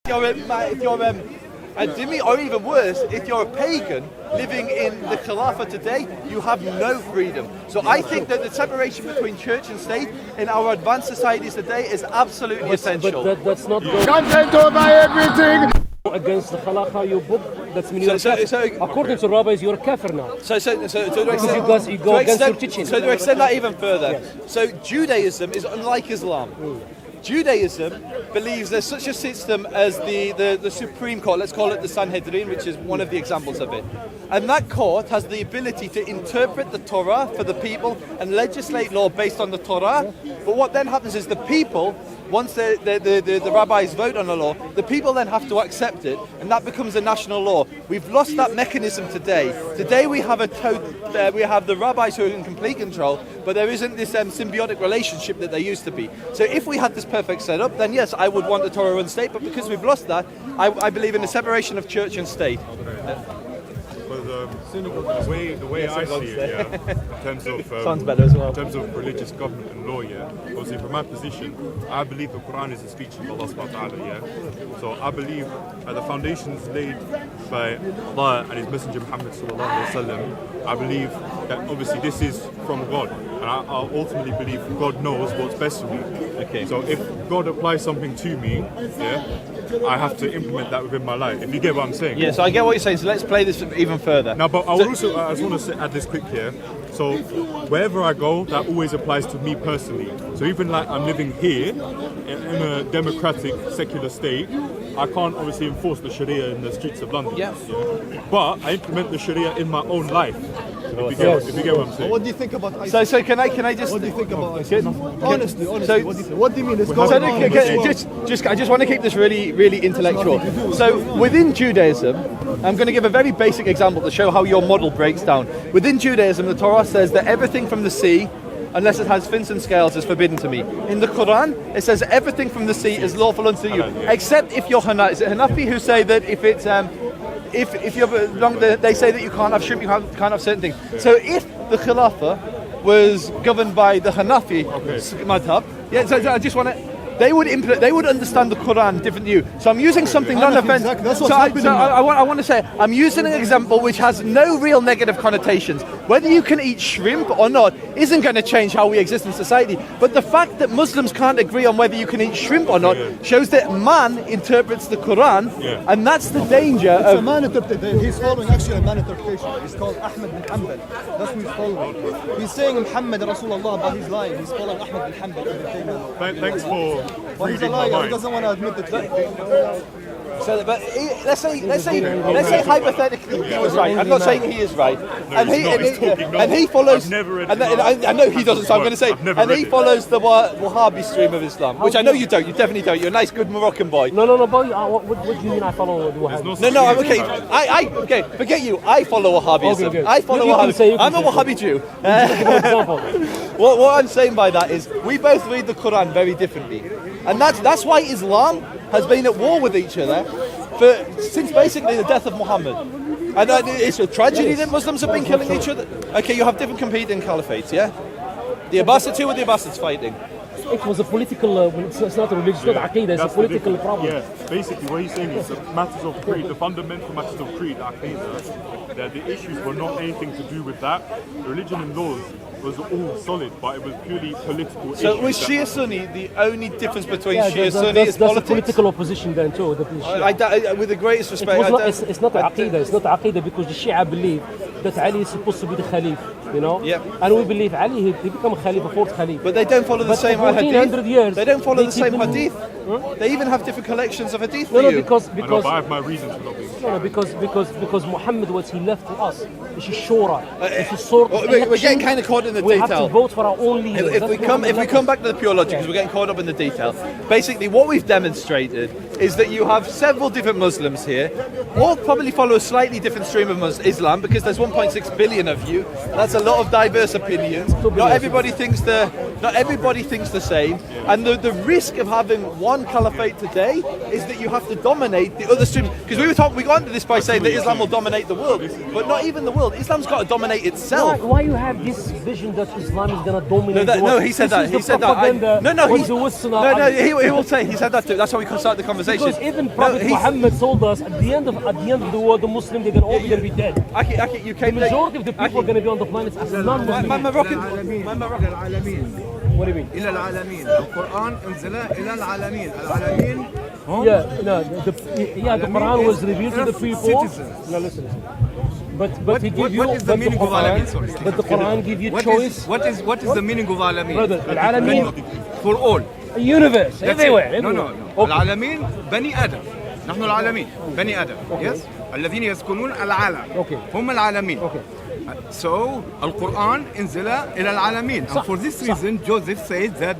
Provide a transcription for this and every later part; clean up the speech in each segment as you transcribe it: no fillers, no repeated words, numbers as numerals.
If you're a dhimmi, or even worse, if you're a pagan living in the Khilafah today, you have no freedom. So I think that the separation between church and state in our advanced societies today is absolutely essential. But that's not going Content over everything. against the halakha, your book. That's meaning So according to rabbis, you're a kafir now. So to Because you go against your teaching. So to extend that even further, so Judaism is unlike Islam. Judaism believes there's such a system as the Supreme Court, let's call it the Sanhedrin, which is one of the examples of it. And that court has the ability to interpret the Torah for the people and legislate law based on the Torah. But what then happens is the people, once the rabbis vote on a law, the people then have to accept it, and that becomes a national law. We've lost that mechanism today. Today we have we have the rabbis who are in complete control, but there isn't this symbiotic relationship that there used to be. So if we had this perfect setup, then yes, I would want the Torah run state, but because we've lost that, I believe in the separation of church and state. The way I see it, in terms of Sounds better as well. in terms of religious government and law, obviously from my position, I believe the Quran is a speech of Allah subhanahu wa ta'ala, So I believe the foundations laid by Allah and His Messenger Muhammad sallallahu alaihi wasallam. I believe that obviously this is from God, and I ultimately believe God knows what's best for me. Okay. So if God applies something to me, I have to implement that within my life. If you get what I'm saying. Yeah, so I get what you're saying, so let's play this even further. Now, but I just want to add this quick here. So wherever I go, that always applies to me personally. So even like I'm living here in a democratic, secular state, I can't obviously enforce the Sharia in the streets of London. Yes. But I implement the Sharia in my own life. If you get what I'm saying. What do you think about ISIS? So can I just? What do you think about ISIS? Honestly, So- what do you mean? It's going on in this world? I just want to keep this really intellectual. So within Judaism, I'm going to give a very basic example to show how your model breaks down. Within Judaism, the Torah says that everything from the sea, unless it has fins and scales, is forbidden to me. In the Quran, it says everything from the sea is lawful unto you, except if you're Hanafi. Is it Hanafi who say that if it's if you're long, they say that you can't have shrimp, you can't have certain things. So if the Khilafah was governed by the Hanafi madhab, so I just want to. They would understand the Quran different to you. So I'm using something non-offensive. Exactly. That's what's So happening now. I want to say I'm using an example which has no real negative connotations. Whether you can eat shrimp or not isn't going to change how we exist in society. But the fact that Muslims can't agree on whether you can eat shrimp or not shows that man interprets the Quran, and that's the danger It's a of. man interpretation. He's following actually a man interpretation. He's called Ahmed bin Hanbal. That's who he's following. He's saying Muhammad Rasulullah, but he's lying. He's following Ahmed bin Hanbal. Thanks for But he's a reading my liar. He mind. doesn't want to admit the truth. So, but let's say hypothetically he was right. I'm not saying he is right, and he follows. I've never read and the I know he doesn't. So I'm going to say, I've never and read he it. follows the Wahhabi stream of Islam, which I know you don't. You definitely don't. You're a nice, good Moroccan boy. No, boy. What do you mean I follow the Wahhabi? No, I'm okay. Okay, forget you. I follow Wahhabism. Okay. I follow You can say- you Wahhabi. can I'm a say. Wahhabi Jew. For example. What I'm saying by that is we both read the Quran very differently, and that's why Islam has been at war with each other since basically the death of Muhammad. And it's a tragedy that Muslims have been killing each other. Okay, you have different competing caliphates, yeah? The Abbasids, who are the Abbasids fighting? It was a political. It's not a religious, it's not aqidah. It's a That's the political difference. problem. Yeah, basically what he's saying is the matters of creed, the fundamental matters of creed, aqidah, that the issues were not anything to do with that. The religion and laws was all solid, but it was purely political issues. So was that- Shia Sunni the only difference between Yeah, Shia that's Sunni is a politics? political opposition then too. With the greatest It respect, was I not, don't- it's not aqidah. It's not aqidah because the Shia believe that Ali is supposed to be the Khalif, you know. Yep. And we believe Ali he become a Khalif, a fourth Khalif. But they don't follow the But same for 1400 hadith. years, They don't follow they the same keep them- hadith. They even have different collections of hadith No, for you. because I know, but I have my reasons for not being. because Muhammad, what he left to us is a shura. It's a sort of We're getting election. kind of caught in the We have detail. to vote for our own leader. If we come back to the pure logic, because we're getting caught up in the detail. Basically, what we've demonstrated is that you have several different Muslims here, all probably follow a slightly different stream of Islam, because there's 1.6 billion of you. That's a lot of diverse opinions. Not everybody thinks the same, and the risk of having one on caliphate today is that you have to dominate the other streams. Because we got into this by saying that Islam will dominate the world, but not even the world. Islam's got to dominate itself. Why you have this vision that Islam is going to dominate the world? No, he said that. He said that. He will say he said that too. That's how we can start the conversation. Because even Prophet Muhammad told us at the end of the world, the Muslims, they're going to be dead. You came. The majority of the people are going to be on the planet as non-Muslims. My Moroccan. What do you mean? إلى العالمين القرآن انزل إلى العالمين العالمين The Quran was revealed to the people. Citizens. No, listen. But he give you. What is the meaning of alamin? Sorry. But the Quran give you choice. What is the meaning of alamin? Brother, العالمين For all. universe That's everywhere. it. No. Okay. العالمين بني آدم. نحن العالمين بني آدم. Yes. الذين يسكنون العالم. Okay. هم العالمين. Okay. So القرآن انزل إلى العالمين. And for this reason, Joseph said that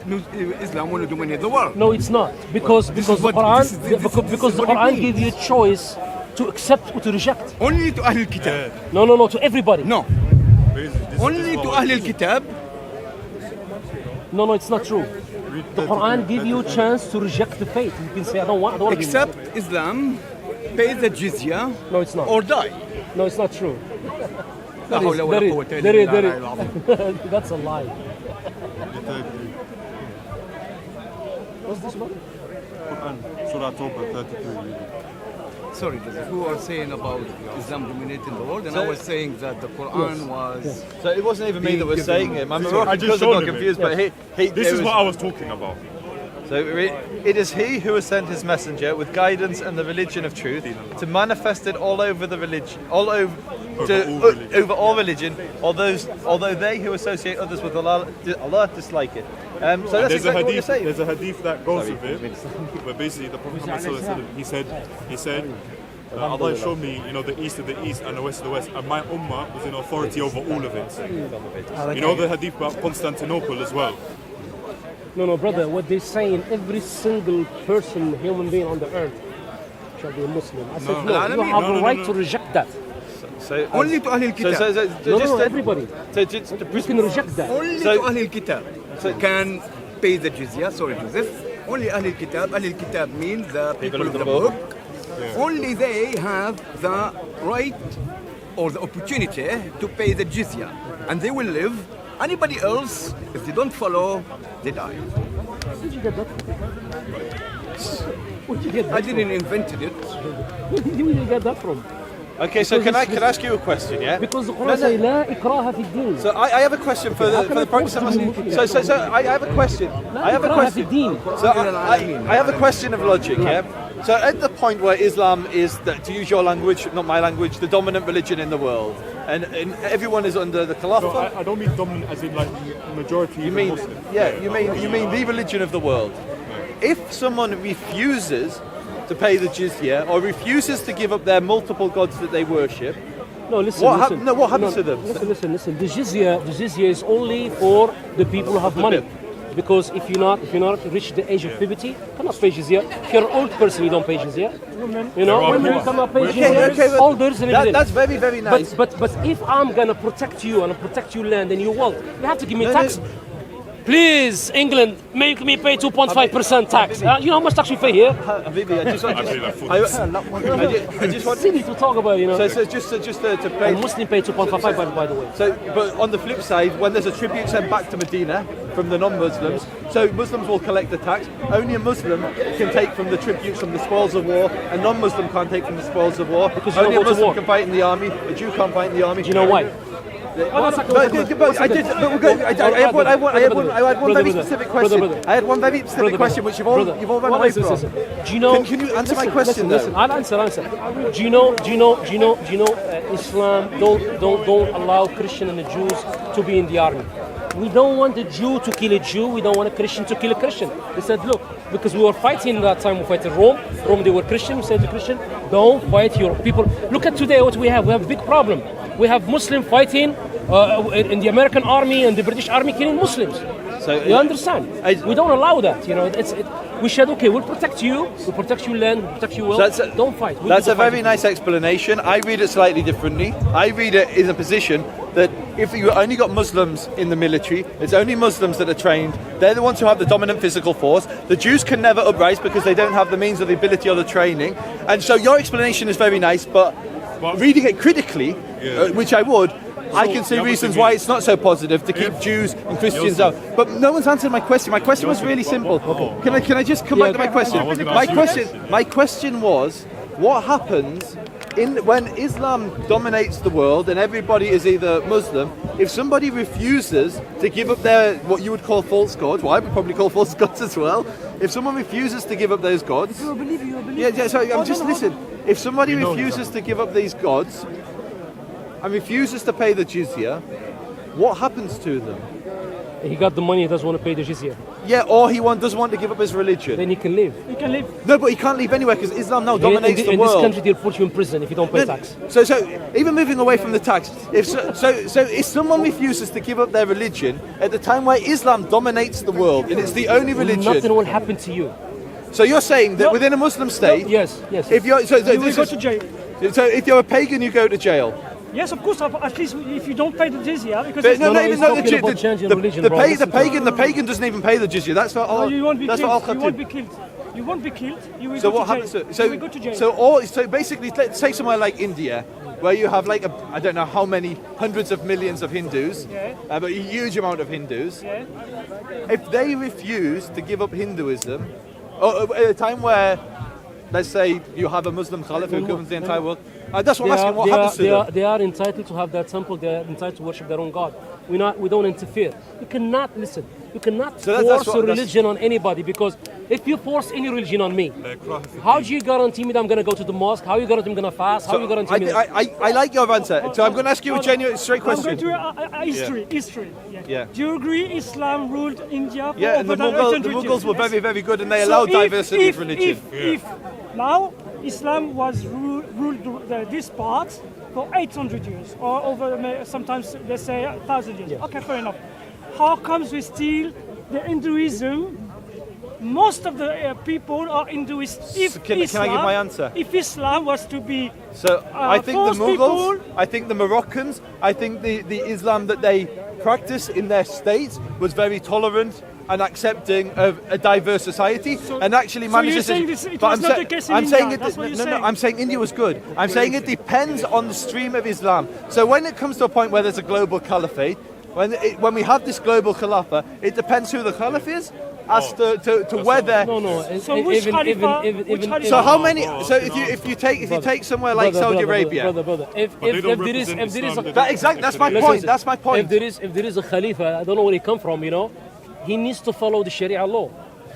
Islam will dominate the world. No, it's not because the Quran gives you a choice to accept or to reject. Only to أهل الكتاب. No, to everybody. No. Only to أهل الكتاب. No, it's not true. The Quran gives you a chance to reject the faith. You can say, I don't want to Except Islam, pay the jizya. No, it's not. Or die. No, it's not true. لا حول ولا قوة إلا بالله العظيم. That's a lie. What's this one? Quran, Surah Tawbah 33. Sorry, who are saying about Islam dominating the world, and I was saying that the Quran was. So it wasn't even me that was saying it. My I Moroccan just cousin showed got him it. confused, but This is what I was talking about. So it is he who has sent his messenger with guidance and the religion of truth to manifest it all over the religion, over all religion, although they who associate others with Allah dislike it. So that's There's exactly what you're saying. There's a hadith that goes with it, where basically the Prophet Muhammad he said, Allah showed me, the east of the east and the west of the west, and my ummah was in authority over all of it. You know the hadith about Constantinople as well. No, brother. What they're saying, every single person, human being on the earth, shall be a Muslim. I said, no, you have a right to reject that. So Only to أهل الكتاب. No, everybody. So You can reject that. Only to أهل الكتاب can pay the jizya. Sorry, Joseph. Only أهل الكتاب. أهل الكتاب means the people of the book. Only they have the right or the opportunity to pay the jizya, and they will live. Anybody else, if they don't follow, they die. Where did you get that from? Where did you get that I didn't invent it. Where did you get that from? okay, so can I ask you a question? Yeah. Because the Quran says, لا إكراه في الدين. So I have a question for the Pakistan Muslim. So I have a question. I have a question. So I have a question of logic. Yeah. So at the point where Islam is, to use your language, not my language, the dominant religion in the world, and everyone is under the So Khilafah. I don't mean dominant as in like majority You mean, Muslim. you mean the religion of the world. If someone refuses to pay the jizya or refuses to give up their multiple gods that they worship, No, listen. what happens to them? Listen. The jizya is only for the people who have money. Because if you're not reached the age of puberty, you cannot pay jizya. If you're an old person, you don't pay jizya. Women cannot pay jizya. Elders and everything. That's very, very nice. But if I'm gonna protect you and protect your land and your wealth, you have to give me tax. Please, England, make me pay 2.5% tax. You know how much tax we pay here? Habibi, I just want Silly to talk about, So just to pay. And Muslim pay 2.55 by the way. So, but on the flip side, when there's a tribute sent back to Medina from the non-Muslims, so Muslims will collect the tax. Only a Muslim can take from the tributes from the spoils of war. A non-Muslim can't take from the spoils of war. Because you only don't a go to Muslim war. can fight in the army. A Jew can't fight in the army. Do you know why? I had one very specific question. I had one very specific question which you've all run away from. Do you know? Can you answer my question though? Listen. I'll answer. Do you know? Islam don't allow Christian and the Jews to be in the army. We don't want a Jew to kill a Jew. We don't want a Christian to kill a Christian. They said, look, because we were fighting that time, we fighting Rome. They were Christian. We said to Christian, don't fight your people. Look at today what we have. We have a big problem. We have Muslim fighting in the American army and the British army killing Muslims. So you understand? We don't allow that. We said, okay, we'll protect you. We'll protect your land. We'll protect your wealth. Don't fight. That's a very nice explanation. I read it slightly differently. I read it in a position that if you only got Muslims in the military, it's only Muslims that are trained. They're the ones who have the dominant physical force. The Jews can never uprise because they don't have the means or the ability or the training. And so your explanation is very nice, but reading it critically, which I would, I can see reasons why it's not so positive to keep Jews and Christians out. But no one's answered my question. My question was really simple. Can I just come back to my question? My question was, what happens when Islam dominates the world and everybody is either Muslim? If somebody refuses to give up their what you would call false gods, well, I would probably call false gods as well. If someone refuses to give up those gods, You believe. yeah. So I'm just listen. If somebody refuses to give up these gods and refuses to pay the jizya, what happens to them? He got the money, he doesn't want to pay the jizya. Yeah, or doesn't want to give up his religion. Then he can leave. You can live. No, but he can't leave anywhere because Islam now dominates the in world. this country, they'll put you in prison if you don't pay tax. So even moving away from the tax, if someone refuses to give up their religion at the time where Islam dominates the world and it's the only religion, Nothing will happen to you. so you're saying that within a Muslim state, Yes. if you're You will go to jail. so if you're a pagan, you go to jail. Yes, of course. At least if you don't pay the jizya, because But it's not he's talking about changing religion, bro. the pagan doesn't even pay the jizya. That's what all. you won't be That's killed. what You won't be killed. You won't be killed. You will So go what to happens? jail. So you will go to jail. so basically, let's say somewhere like India, where you have like I don't know how many hundreds of millions of Hindus, but a huge amount of Hindus. Yeah. If they refuse to give up Hinduism, or at a time where, let's say, you have a Muslim Caliph who governs the entire world, that's what I'm asking. What happens to them? They are entitled to have that temple. They are entitled to worship their own God. We don't interfere. You cannot listen. You cannot So that's force what- a religion on anybody, because if you force any religion on me, how do you guarantee me that I'm going to go to the mosque? How you guarantee I'm going to fast? How you guarantee me? I like your answer. So I'm going to ask you a genuine, straight I'm question. going to history. History. Yeah. Do you agree Islam ruled India for Yeah, and the over 800 Mughals years? were Yes? very, very good, and they So allowed if- diversity if- of religion. If now Islam was ruled this part for 800 years, or over sometimes they say 1,000 years. Okay, fair enough. How comes we still the Hinduism? Most of the people are Hinduist. If Can I give my answer? If Islam was to be So I think the force Mughals, people- I think the Moroccans, I think the Islam that they practice in their state was very tolerant and accepting of a diverse society, and actually so manages. you're saying to, this- it but was I'm not sa- the case in I'm India, saying it. that's what you're No, saying. I'm saying India was good. I'm saying it depends on the stream of Islam. So when it comes to a point where there's a global caliphate, when we have this global khilafah, it depends who the caliph is as to whether. No. So which Khalifa- which Khalifa- So how many? So if you take somewhere like Saudi Arabia. brother. If they don't there is represent a Islam, they That's my Listen, point. That's my point. If there is a Khalifa, I don't know where he come from. He needs to follow the Sharia law.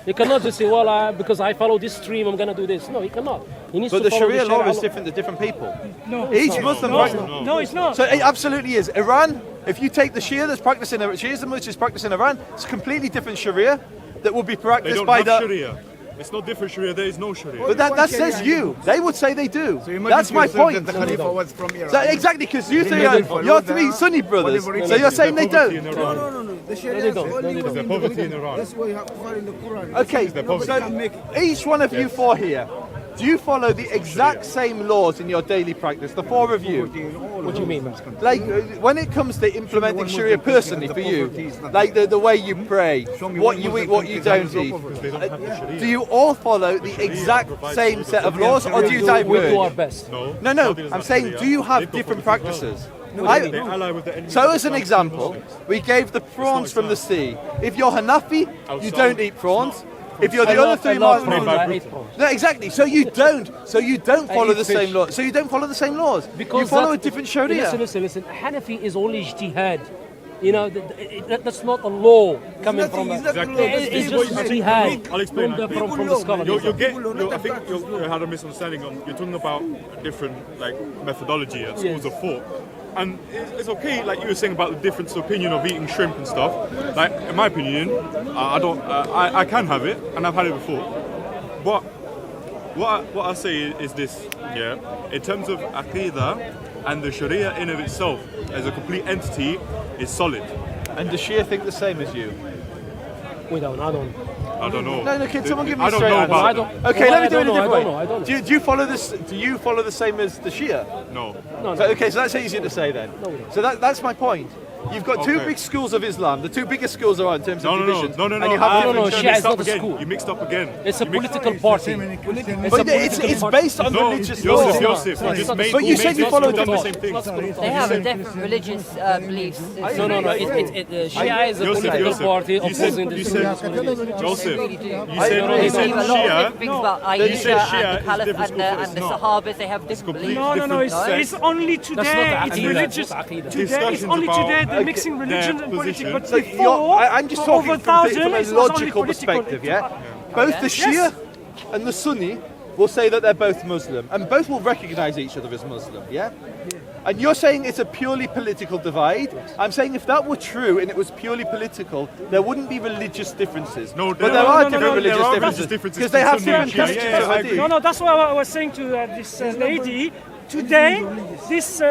He cannot just say, well, because I follow this stream, I'm going to do this. No, he cannot. He needs But to the follow Sharia law is law. different to different people. No, Each Muslim practice. no, it's not. So it absolutely is. Iran, if you take the Shia that's practicing Shiism, which is practiced in Iran, it's a completely different Sharia that will be They practiced don't by have the. Sharia. It's not different Sharia. There is no Sharia. But that says you. They would say they do. So imagine That's my yourself point. that the Khalifa was from Iran. So exactly, because you three never are followed you're the- three Sunni brothers. whatever So you're religion. saying they Poverty in don't. Iran. No. The Sharia they is don't. only No, they within don't. the Poverty in religion. Iran. That's why you have to find in the Quran. Okay, Nobody so can make it. each one of you four here, do you follow the exact same laws in your daily practice? The four of you. What do you mean? Like when it comes to implementing Sharia personally for you, like the way you pray, what you eat, what you don't eat, They don't have the Sharia. do you all follow the exact same set of laws, or do you We do our diverge? best. No, Saudi doesn't I'm have saying, Sharia. do you They've have got different poverty as well. practices? They ally with the enemy So of as an Islam, example, Muslims. we gave the prawns from the sea. If you're Hanafi, you Outside. don't eat prawns. If you're I the other love three prawns. Muslims, I ate prawns. no, exactly. So you don't. So you don't follow eat the fish. same laws. So you don't follow the same laws. Because you follow a that- different Sharia. Listen. Hanafi is only ijtihad. That's not a law coming from It's not a. the law, that's It's what just you say. ijtihad I'll explain that. from the scholars. I think you had a misunderstanding on. You're talking about a different methodology at schools of thought, and it's okay. Like you were saying about the difference of opinion of eating shrimp and stuff. Like in my opinion, I don't. I can have it, and I've had it before. But what I say is this. Yeah, in terms of aqidah and the Sharia in of itself as a complete entity is solid. And does Shia think the same as you? We don't. I don't. I don't know. No, can someone give me I a don't straight know answer? I about don't- Okay, let me I do it a don't know, different I way. don't know, I don't know. Do you follow this? Do you follow the same as the Shia? No. Okay, so that's easier to say then. So that's my point. You've got two Okay. big schools of Islam. The two biggest schools are in terms of No, divisions. no. And you have no, different- Shia You mixed is not up a again. school. You mixed up again. It's a You mixed- political party. But it's based on religious law. Joseph, you just made. But you said you followed done the the same thing. They have a different religious beliefs. No. Shia is a Joseph, political party you said, opposing you the said, Joseph, you They said believe a lot of Shia. different things about You Aisha said Shia and the is Caliph different school, and the it's not. Sahabas. They have different complete- beliefs. No, different it's only today. not It's Aqeedah. religious. That's not Aqeedah. Today, it's Discussions only about today they're mixing religion their and politics. position. But So before, I'm just for talking over from thousand, a it was logical only perspective, political. yeah? Both the Shia Yes. and the Sunni will say that they're both Muslim, and both will recognize each other as Muslim, yeah? And you're saying it's a purely political divide. I'm saying if that were true and it was purely political, there wouldn't be religious differences. No, but there are different there religious are differences differences because they have between different Sunni and Shia. customs. Yeah, I agree. No, that's what I was saying to this lady. Today, this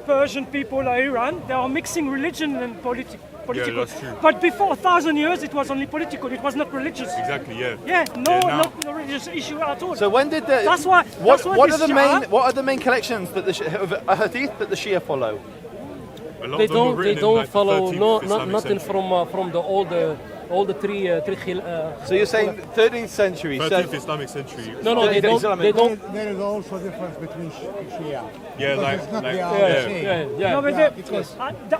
Persian people, Iran, they are mixing religion and political. that's true. But before 1,000 years, it was only political. It was not religious. Exactly, yeah. Yeah, Yeah, now- no religious issue at all. So when did the That's why- what, that's why what this are the Shia- main what are the main collections that the of a hadith that the Shia follow? A lot They of them were don't. They written in, don't like, the follow 13th Islamic nothing century. from the three. So you're saying 13th century. 13th Islamic century. No, they don't. They don't. There is also difference between Shia. Yeah, like They are yeah. the same. Yeah. no, but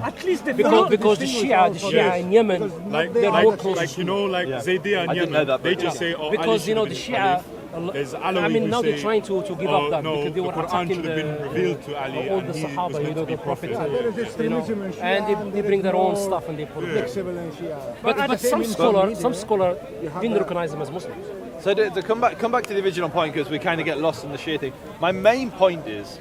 at least they follow. Because the Shia in Yemen, Like, they're more close. like you know, like Zaydiyah I and didn't know Yemen, that, they but just say, oh, Because Ali you know should the have been Shia. Khalif. There's I Alawi mean, who now say, they're trying to give oh, up that no, because they the were Quran attacking should have been revealed to Ali all and the he was Sahaba, meant you know, to be the Prophet, prophet. There is extremism in Shia. and they bring their own stuff and they put it. Flexible in Shia. But some scholar didn't recognize them as Muslims. So to come back to the original point because we kind of get lost in the Shia thing. My main point is,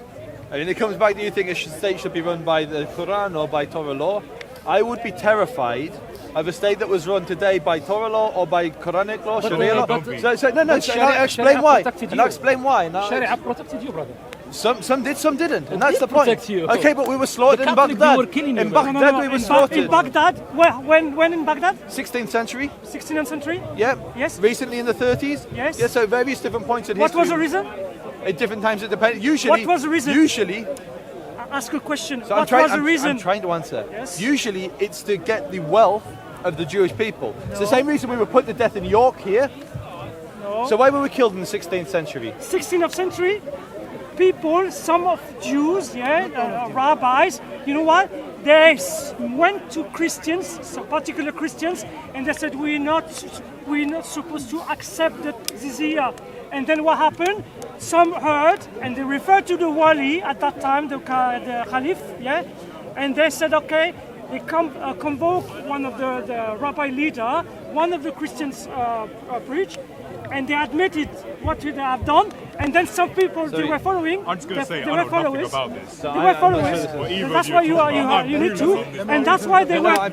I mean, it comes back. Do you think a state should be run by the Quran or by Torah law? I would be terrified of a state that was run today by Torah law or by Quranic law, Sharia law. but- So but so Sharia- I'll explain Sharia why. protected And I'll you. explain why. Now, Sharia protected you, brother. some did, some didn't, and that's did the point. protect you. Okay, but we were slaughtered The in Catholic, Baghdad. they were killing you, In brother. Baghdad, we were slaughtered. In Baghdad, when in Baghdad? 16th century. 16th century? Yeah. Yes. Recently in the 30s. Yes. Yeah. So various different points in What history. was the reason? At different times it depends. Usually. What was the reason? Usually. Ask a question. So What was the reason? I'm trying to answer. Yes. Usually it's to get the wealth of the Jewish people. It's the same reason we were put to death in York here. No. So why were we killed in the 16th century? 16th century, people, some of Jews, rabbis, you know what? They went to Christians, some particular Christians, and they said we're not supposed to accept the jizya. And then what happened? Some heard, and they referred to the wali at that time, the Caliph, and they said, okay, they convoke one of the rabbi leader, one of the Christians preach, and they admitted what they have done, and then some people they were following. I'm just going to say, they I were know nothing followers. about this. They were followers. Well, And either that's you why talk you about need to, this. and that's why they were.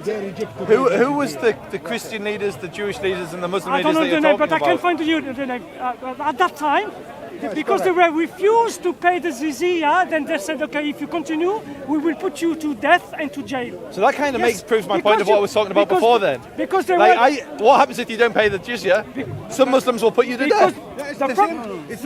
Who was the Christian leaders, the Jewish leaders, and the Muslim I leaders don't know that you're the name, talking but I about? can find you the name. At that time, because they were refused to pay the jizya, then they said, okay, if you continue, we will put you to death and to jail. So that kind of Yes, proves my because point of what I was talking about because- before then. Because they Like, were. what happens if you don't pay the jizya? Some Muslims will put you to Because death. the It's no,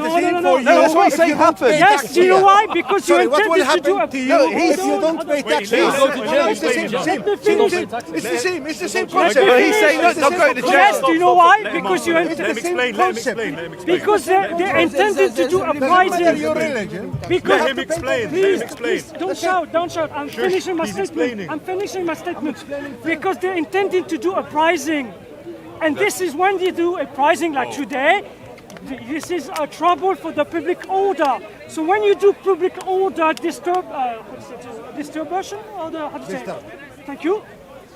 the no, same no, for no, you. No, that's what I'm if saying you don't happened. pay Yes, tax do you know here. why? Because Sorry, you what will intended to do happen to a. you No, if you don't pay tax? He'll go to jail. It's the same. Let me Same. finish. It's the same. It's the same So concept. he's saying not go to jail. Yes, do you know why? Let him Because you answer. intended. Let him explain, let him explain, let him explain. Because they intended to do a Doesn't matter pricing. your religion. Because Let him explain, let Please, him explain. please, don't shout, don't shout. I'm finishing my he's statement. explaining. I'm finishing my statement. Because they're intending to do a pricing. And this is when they do a pricing like today, this is a trouble for the public order. So when you do public order disturbation, or the, how do you say? Thank you.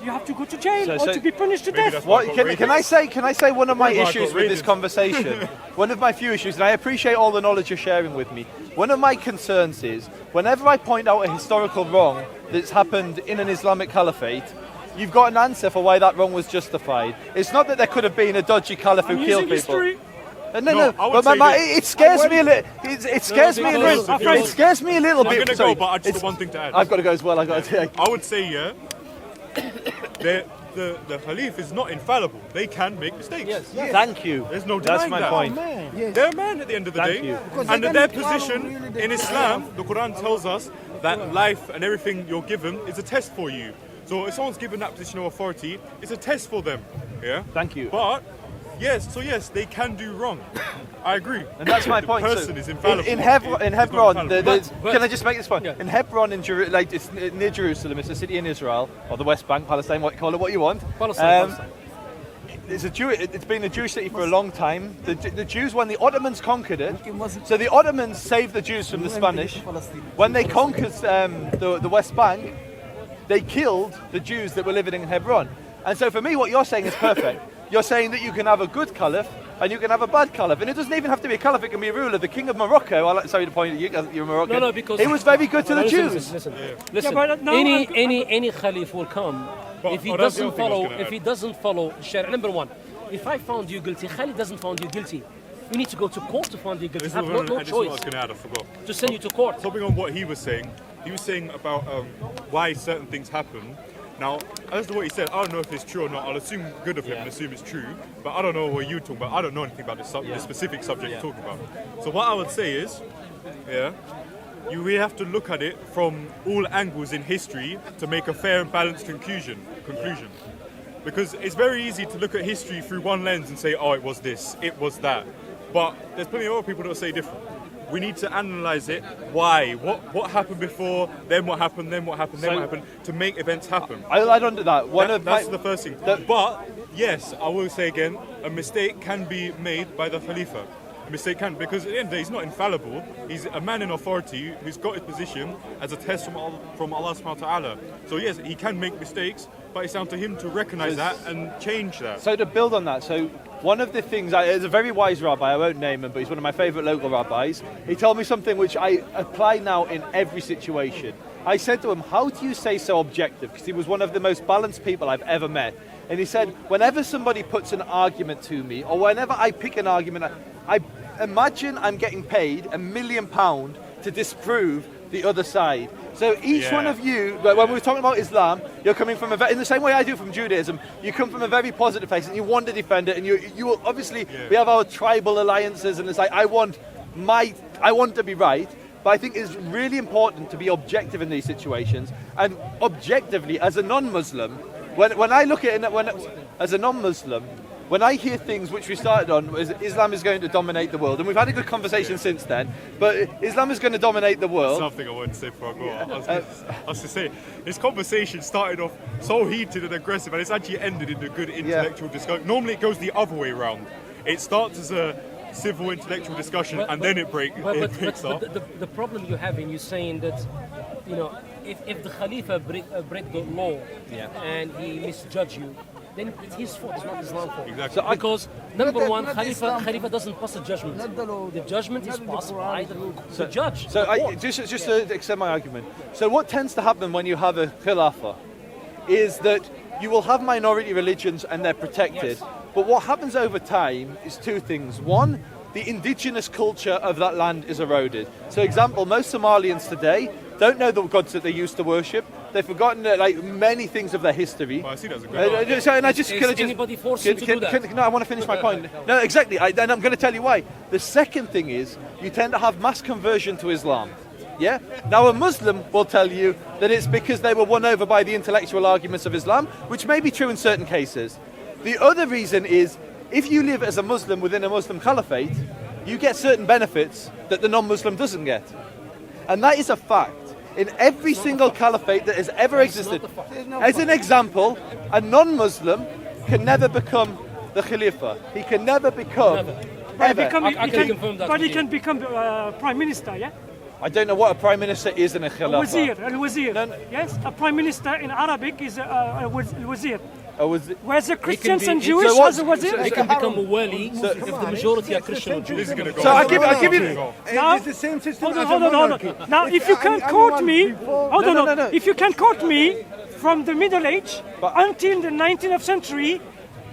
You have to go to jail or so- to be punished to Maybe death. that's why What, I got can I say one of my Maybe I issues got with this rated. conversation? One of my few issues, and I appreciate all the knowledge you're sharing with me. One of my concerns is whenever I point out a historical wrong that's happened in an Islamic caliphate, you've got an answer for why that wrong was justified. It's not that there could have been a dodgy caliph who I'm killed using people. history. No, I would but say it scares me a little. It scares me a little. because- It scares me a little I'm bit. going to Sorry, go, but I just it's- got one thing to add. I've got to go as well. I've got to take. I would say, yeah, that the Khalif is not infallible. They can make mistakes. Yes. Thank you. There's no That's denying my that. point. They're a man at the end of the Thank day. you. And their position in Islam, the Quran tells us that life and everything you're given is a test for you. So if someone's given that position of authority, it's a test for them. Yeah. Thank you. But yes, they can do wrong. I agree. And that's my point. The person is infallible. In Hebron, He's not infallible. can I just make this point? Yeah. In Hebron, it's near Jerusalem. It's a city in Israel, or the West Bank, Palestine. Call it what you want. Palestine. It's been a Jewish city for a long time. The Jews, when the Ottomans conquered it, so the Ottomans saved the Jews from the Spanish. When they conquered the West Bank, they killed the Jews that were living in Hebron. And so for me, what you're saying is perfect. You're saying that you can have a good caliph and you can have a bad caliph. And it doesn't even have to be a caliph, it can be a ruler. The king of Morocco, sorry to point at you, you're Moroccan. No, because he was very good to the listen, Jews. Listen. Yeah, but now Any Khalif will come But- if he oh, that's the doesn't other thing I was follow. gonna If add. he doesn't follow Sharia. Number one, if I found you guilty, Khalid doesn't find you guilty. You need to go to court to find you guilty. This You is have what no I was going choice to add, I forgot. to send you to court. Topping on what he was saying about why certain things happen. Now, as to what he said, I don't know if it's true or not. I'll assume good of him and assume it's true. But I don't know what you're talking about. I don't know anything about this specific subject you're talking about. So what I would say is, we have to look at it from all angles in history to make a fair and balanced conclusion. Because it's very easy to look at history through one lens and say, oh, it was this, it was that. But there's plenty of other people that will say different. We need to analyse it. Why? What happened before? Then what happened? Then what happened? Then what happened? To make events happen. I'll add on to that. That's the first thing. But yes, I will say again, a mistake can be made by the Khalifa. A mistake can, because at the end of the day, he's not infallible. He's a man in authority who's got his position as a test from Allah subhanahu wa ta'ala. So yes, he can make mistakes, but it's down to him to recognise that and change that. So to build on that, one of the things, there's a very wise rabbi, I won't name him, but he's one of my favourite local rabbis. He told me something which I apply now in every situation. I said to him, how do you say so objective? Because he was one of the most balanced people I've ever met. And he said, whenever somebody puts an argument to me, or whenever I pick an argument, I imagine I'm getting paid £1 million to disprove the other side. So each one of you, when we were talking about Islam, you're coming from in the same way I do from Judaism, you come from a very positive place and you want to defend it, and you will obviously, we have our tribal alliances, and it's like, I want to be right, but I think it's really important to be objective in these situations, and objectively, as a non-Muslim, when I look at it, as a non-Muslim, when I hear things which we started on, is Islam is going to dominate the world, and we've had a good conversation since then, but Islam is going to dominate the world. Something I wanted to say before I go. I was to say, this conversation started off so heated and aggressive, and it's actually ended in a good intellectual discussion. Normally it goes the other way around. It starts as a civil intellectual discussion, and then it breaks up. The problem you have in you saying that, if the Khalifa break the law and he misjudge you, then it's his fault, it's not Islam's fault. Exactly. Because number one, Khalifa doesn't pass a judgment. The judgment is passed by the judge. So just to extend my argument. So what tends to happen when you have a khilafah is that you will have minority religions and they're protected. Yes. But what happens over time is two things. One, the indigenous culture of that land is eroded. So example, most Somalians today don't know the gods that they used to worship. They've forgotten many things of their history. Well, I see that as a great Is anybody forced you to do that? No, I want to finish my point. No, exactly. Then I'm going to tell you why. The second thing is you tend to have mass conversion to Islam. Yeah? Now a Muslim will tell you that it's because they were won over by the intellectual arguments of Islam, which may be true in certain cases. The other reason is if you live as a Muslim within a Muslim caliphate, you get certain benefits that the non-Muslim doesn't get. And that is a fact. In every single caliphate that has ever existed. As an example, a non-Muslim can never become the Khalifa. He can never become... But he can become prime minister, yeah? I don't know what a prime minister is in a Khilafah. Al-Wazir. Yes, a prime minister in Arabic is al-Wazir. Whereas the Christians and Jewish has a wazir. They can become a wali if the majority are Christian or Jews. So I'll give you... Now, It's the same system as hold on. Now, if you can quote me, if you can quote me from the Middle Age until the 19th century,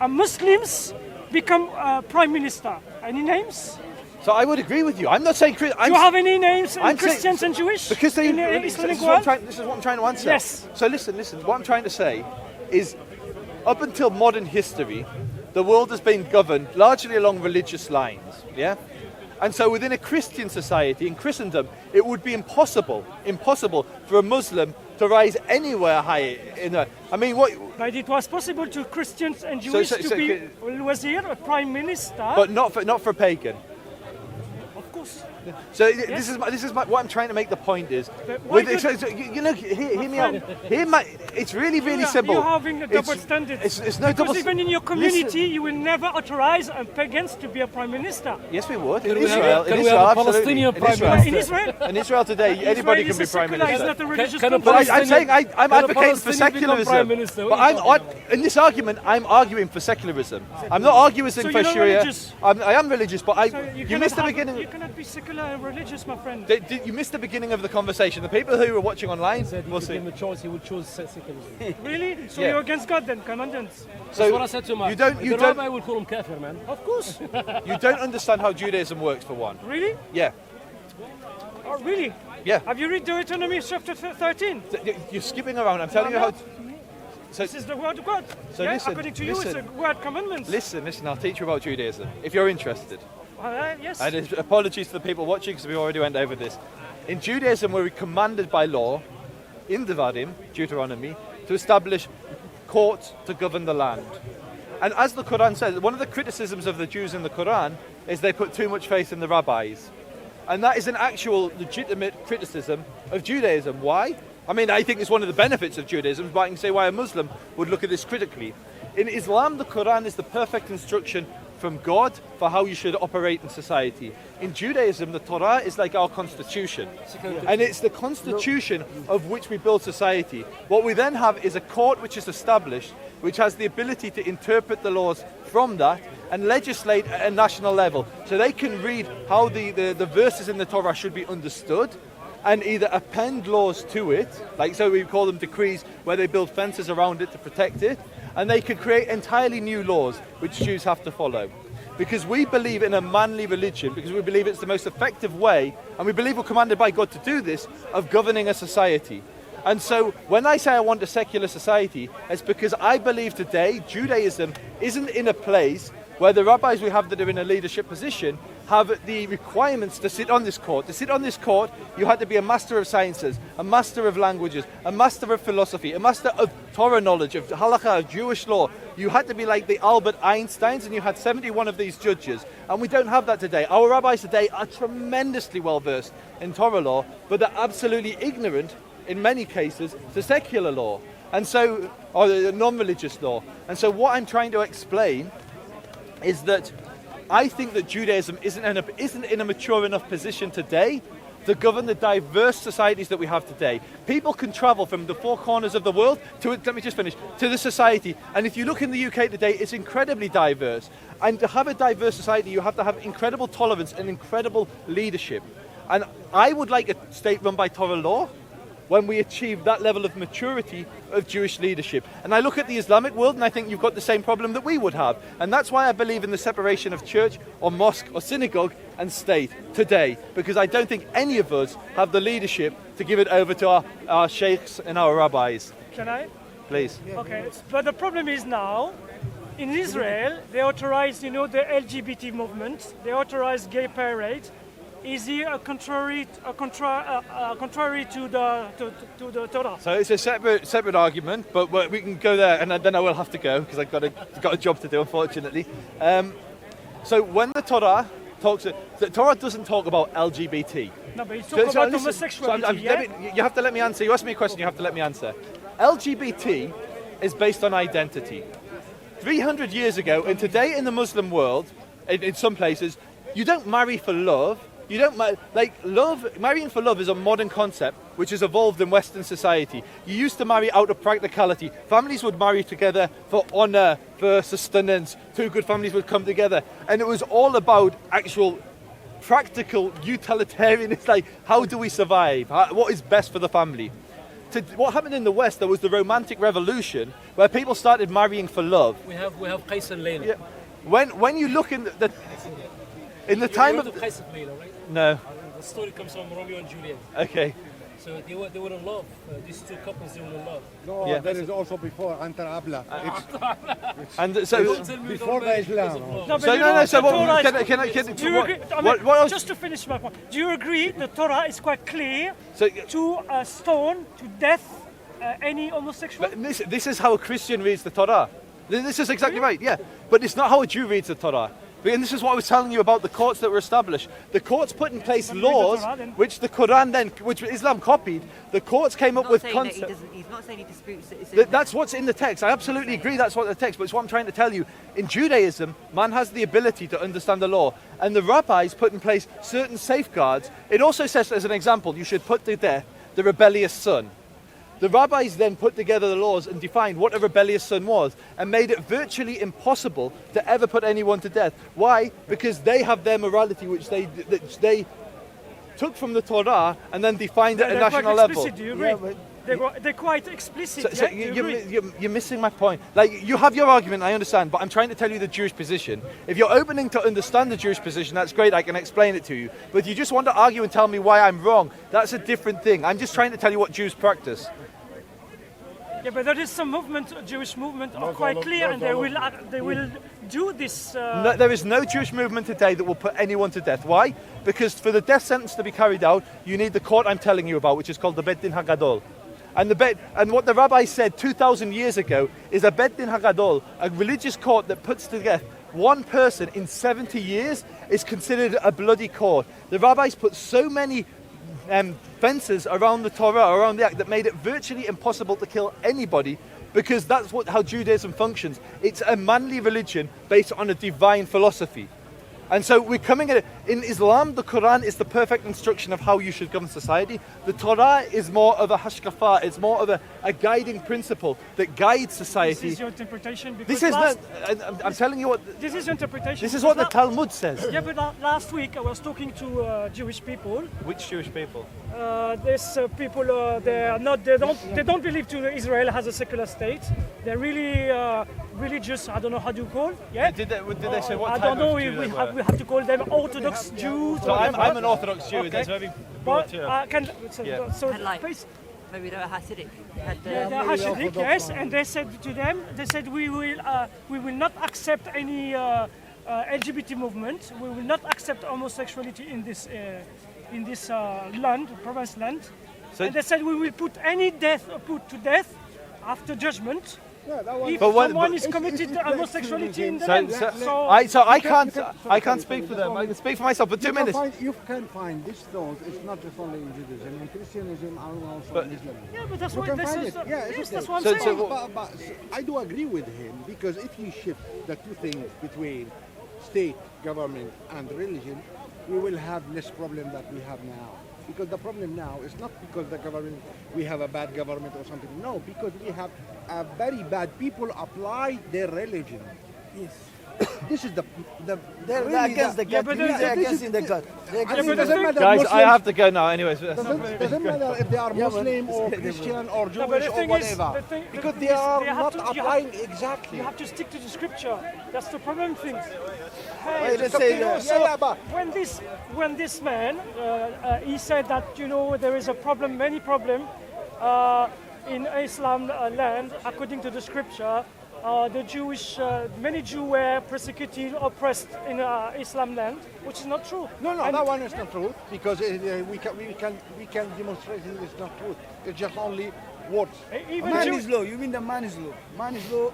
Muslims become prime minister. Any names? So I would agree with you. I'm not saying... Do you have any names in I'm Christians saying, and Jewish? Because they... in this Islamic is world? what I'm trying to answer. Yes. So listen. What I'm trying to say is up until modern history, the world has been governed largely along religious lines, yeah? And so within a Christian society, in Christendom, it would be impossible for a Muslim to rise anywhere higher I mean, what... But it was possible to Christians and Jews to be wazir, a prime minister. But not for a pagan. Of course. So this is what I'm trying to make the point is. You know, hear me out. It's really simple. You're having a double standard. It's no double. Because even in your community, you will never authorize pagans to be a prime minister. Yes, we would. Can In we have Israel, a absolutely. Palestinian prime In minister? Israel, In Israel today, anybody can be prime It's minister. not a religious Can a country. But I'm saying I'm Can a advocating for Palestinian become prime secularism. minister? But in this argument, I'm arguing for secularism. I'm not arguing So for you're not Sharia. religious? I am religious, but So you missed the beginning. You cannot be secular and religious, my friend. You missed the beginning of the conversation. The people who are watching online Said will if see. given the choice, he would choose secularism. Really? So Yeah. you're against God then, commandants? That's what I said to him. you don't- The rabbi will call him kafir, man. Of course. You don't understand how Judaism works, for one. Really? Yeah. Oh, really? Yeah. Have you read Deuteronomy chapter 13? You're skipping around. I'm telling you how. So This is the word of God. So yeah? listen, According to you, listen. it's a word commandments. listen. I'll teach you about Judaism if you're interested. Yes. And apologies to the people watching because we already went over this. In Judaism, we're commanded by law, in Devarim, Deuteronomy, to establish courts to govern the land. And as the Quran says, one of the criticisms of the Jews in the Quran is they put too much faith in the rabbis. And that is an actual legitimate criticism of Judaism. Why? I mean, I think it's one of the benefits of Judaism, but I can say why a Muslim would look at this critically. In Islam, the Quran is the perfect instruction from God for how you should operate in society. In Judaism, the Torah is like our constitution. And it's the constitution of which we build society. What we then have is a court which is established, which has the ability to interpret the laws from that and legislate at a national level. So they can read how the verses in the Torah should be understood and either append laws to it, like so we call them decrees, where they build fences around it to protect it, and they could create entirely new laws which Jews have to follow. Because we believe in a manly religion, because we believe it's the most effective way, and we believe we're commanded by God to do this, of governing a society. And so when I say I want a secular society, it's because I believe today Judaism isn't in a place where the rabbis we have that are in a leadership position have the requirements to sit on this court. To sit on this court, you had to be a master of sciences, a master of languages, a master of philosophy, a master of Torah knowledge, of halakha, of Jewish law. You had to be like the Albert Einsteins, and you had 71 of these judges. And we don't have that today. Our rabbis today are tremendously well versed in Torah law, but they're absolutely ignorant, in many cases, to secular law, and so, or non-religious law. And so what I'm trying to explain is that I think that Judaism isn't in a mature enough position today to govern the diverse societies that we have today. People can travel from the four corners of the world to the society. And if you look in the UK today, it's incredibly diverse. And to have a diverse society, you have to have incredible tolerance and incredible leadership. And I would like a state run by Torah law when we achieve that level of maturity of Jewish leadership. And I look at the Islamic world and I think you've got the same problem that we would have. And that's why I believe in the separation of church or mosque or synagogue and state today, because I don't think any of us have the leadership to give it over to our sheikhs and our rabbis. Can I? Please. Okay. But the problem is now, in Israel, they authorize, the LGBT movement. They authorize gay parade. Is he contrary to the Torah? So it's a separate argument, but we can go there, and then I will have to go because I've got a job to do, unfortunately. So when the Torah talks, the Torah doesn't talk about LGBT. No, but it's talking about listen, homosexuality. you have to let me answer. You asked me a question. You have to let me answer. LGBT is based on identity. 300 years ago, and today in the Muslim world, in some places, you don't marry for love. You don't marrying for love is a modern concept which has evolved in Western society. You used to marry out of practicality. Families would marry together for honor, for sustenance. Two good families would come together, and it was all about actual practical utilitarian. It's like, how do we survive? What is best for the family? What happened in the West, there was the Romantic Revolution, where people started marrying for love. We have Qais and Layla. Yeah. When you look in the time of Qais and Layla, right? no. The story comes from Romeo and Juliet. Okay. So they were in love. These two couples, they were in love. No, Yeah. that is also before Antar Abla. And so, Before the Islam. No, but so you no, know, no. So the Torah what? is- Do you What, agree? I mean, what else? just to finish my point, do you agree the Torah is quite clear So, to stone to death any homosexual? but this is how a Christian reads the Torah. This is exactly right, yeah. But it's not how a Jew reads the Torah. And this is what I was telling you about the courts that were established. The courts put in place When you read the laws, Torah, then- which the Quran then, which Islam copied. The courts came up Not with saying that he concepts. doesn't. He's not saying he disputes it. It's in That's what's in the text. I absolutely agree that's what the text, but it's what I'm trying to tell you. In Judaism, man has the ability to understand the law, and the rabbis put in place certain safeguards. It also says, as an example, you should put to death the rebellious son. The rabbis then put together the laws and defined what a rebellious son was and made it virtually impossible to ever put anyone to death. Why? Because they have their morality, which they took from the Torah and then defined at a They're quite national level. explicit, do you agree? They're quite explicit. So yeah? Do you agree? you're missing my point. Like, you have your argument, I understand, but I'm trying to tell you the Jewish position. If you're opening to understand the Jewish position, that's great, I can explain it to you. But if you just want to argue and tell me why I'm wrong, that's a different thing. I'm just trying to tell you what Jews practice. Yeah, but there is some movement, Jewish movement, are quite clear, and they will do this. No, there is no Jewish movement today that will put anyone to death. Why? Because for the death sentence to be carried out, you need the court I'm telling you about, which is called the Bet Din Hagadol. And what the rabbi said 2,000 years ago is a Bet Din Hagadol, a religious court that puts to death one person in 70 years, is considered a bloody court. The rabbis put so many fences around the Torah, around the act, that made it virtually impossible to kill anybody, because that's how Judaism functions. It's a manly religion based on a divine philosophy. And so we're coming at it. In Islam, the Quran is the perfect instruction of how you should govern society. The Torah is more of a hashkafa, it's more of a guiding principle that guides society. This is your interpretation. Because This is not, I'm telling you what, This is your interpretation. this is what the because Talmud says. Yeah, but last week I was talking to Jewish people. Which Jewish people? These people, they don't believe Israel has a secular state. They're really religious. I don't know how to call. Yeah. Did they say what I type don't know. of Jew they were? We have to call them Orthodox Jews. So I'm an Orthodox Jew. Okay. There's very broad But term. so And like- please- Maybe they were Hasidic. Had Yeah, they're Hasidic, yes, and they said to them, they said we will not accept any LGBT movement. We will not accept homosexuality in this land, province land. So- And they said we will put put to death after judgment. If But what- someone but- is committed homosexuality in the So, land. I can't speak for them. I can speak for myself. But 2 minutes. You can find these thoughts. It's not just only in Judaism, in Christianism, and also in Islam. Yeah, but that's You what can this find is. it. Yeah, Yes, it's that's okay. what I'm So- saying. so- But I do agree with him, because if you shift the two things between state, government, and religion, we will have less problem that we have now. Because the problem now is not because the government, we have a bad government or something. No, because we have a very bad people apply their religion. Yes. This is They're really against the Yeah, God. but They're this against is- the God. They're Yeah, against but the the God. thing- Guys, I Muslims- have to go now. Anyways. doesn't matter if they are Muslim or Christian or No, but Jewish the or thing is, whatever. the thing Because is they are they have not to- you have- applying exactly. You have to stick to the scripture. That's the problem thing. Wait, let's say that. Yeah, but When this man he said that there is a problem, many problem in Islam land according to the scripture. The Jewish many Jews were persecuted, oppressed in Islam land, which is not true. no, And- that one is not true, because we can demonstrate it is not true. It's just only words. Even Man Jew- is law. You mean the man is law? Man is law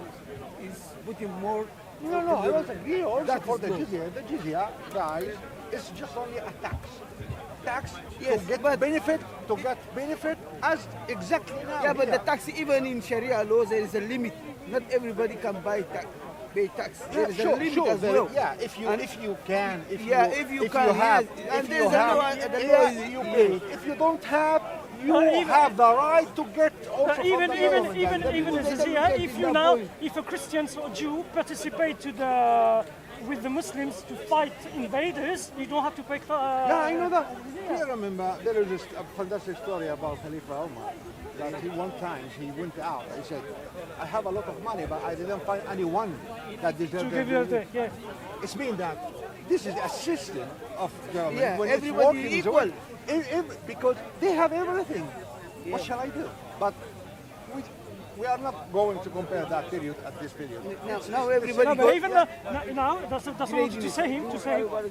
is putting more. No, I don't agree. Also That for is the law. jizya, guys, it's just only a tax. Tax Yes, to get but- benefit as exactly now. Yeah, but here. the tax, even in Sharia law, there is a limit. Not everybody can pay tax. There is a limit as there- well. yeah, if you And- if you can, if Yeah, you, if you if can, you have, yes. And if there's you a have, law- the yeah, law is- you pay. If you don't have, you even- have the right to get also from even the even government. even That even is- as a that is if the you now point. if a Christian or Jew participate with the Muslims to fight invaders, you don't have to pay. Yeah, I know that. I remember there is a fantastic story about Khalifa Omar. That one time he went out. He said, "I have a lot of money, but I didn't find anyone that to deserved give you it." the It's mean that this is a system of government. Yeah, when it's everybody working equal. because they have everything. What shall I do? But we are not going to compare that period at this period. Now everybody No, go. but even now, that's what I wanted to say.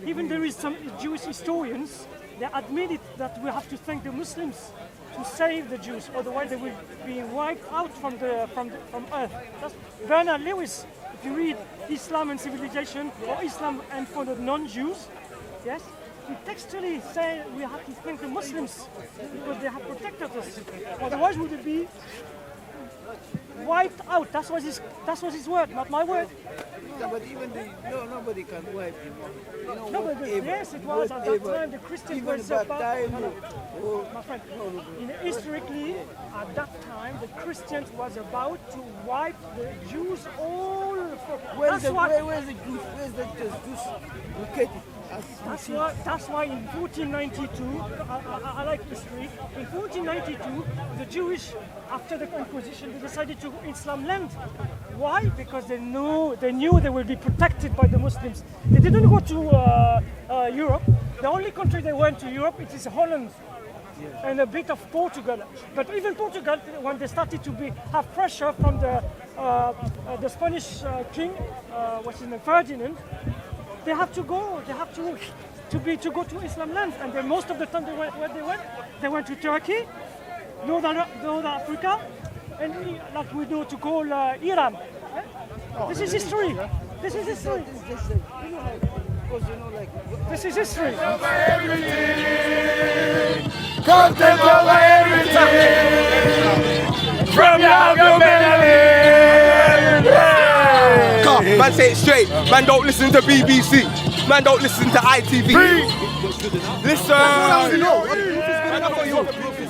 Even there is some Jewish historians that admit it, that we have to thank the Muslims to save the Jews, otherwise they will be wiped out from Earth. That's Bernard Lewis. If you read Islam and Civilization or Islam and for the non-Jews, yes, he textually say we have to thank the Muslims because they have protected us. Otherwise, we would be wiped out. That was his word, not my word. No, but even nobody can wipe. You know, No, but yes, it was at that time the Christians were even so that time. My friend, historically, at that time, the Christians was about to wipe the Jews all. Where's the why. Jews? Where's the Jews located? That's why in 1492, I like history. In 1492, the Jewish, after the Inquisition, they decided to Islam land. Why? Because they knew they will be protected by the Muslims. They didn't go to Europe. The only country they went to Europe it is Holland. And a bit of Portugal, but even Portugal, when they started to have pressure from the Spanish king, what's his name, Ferdinand, they have to go. They have to go to Islam lands, and then most of the time they went to Turkey, North Africa, and like we do to call Iran. This is history. This is history. This is history. Content over everything. From now to Come, man, say it straight. Man, don't listen to BBC. Man, don't listen to ITV. Listen.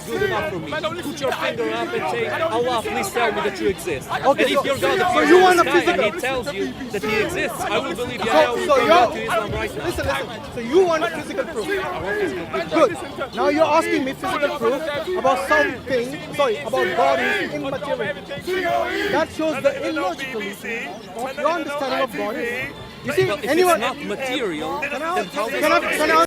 Good enough for me. Put your finger up and say, Allah, please tell me that you exist. And if your God appears in the sky and he tells you that he exists, I will believe you. I will convert to Islam right now. Listen. So you want physical proof? Good. Now you're asking me physical proof about something. Sorry, about bodies immaterial. That shows the illogicality of your understanding of bodies. You see, Well, if anyone? it's not material, then how Can I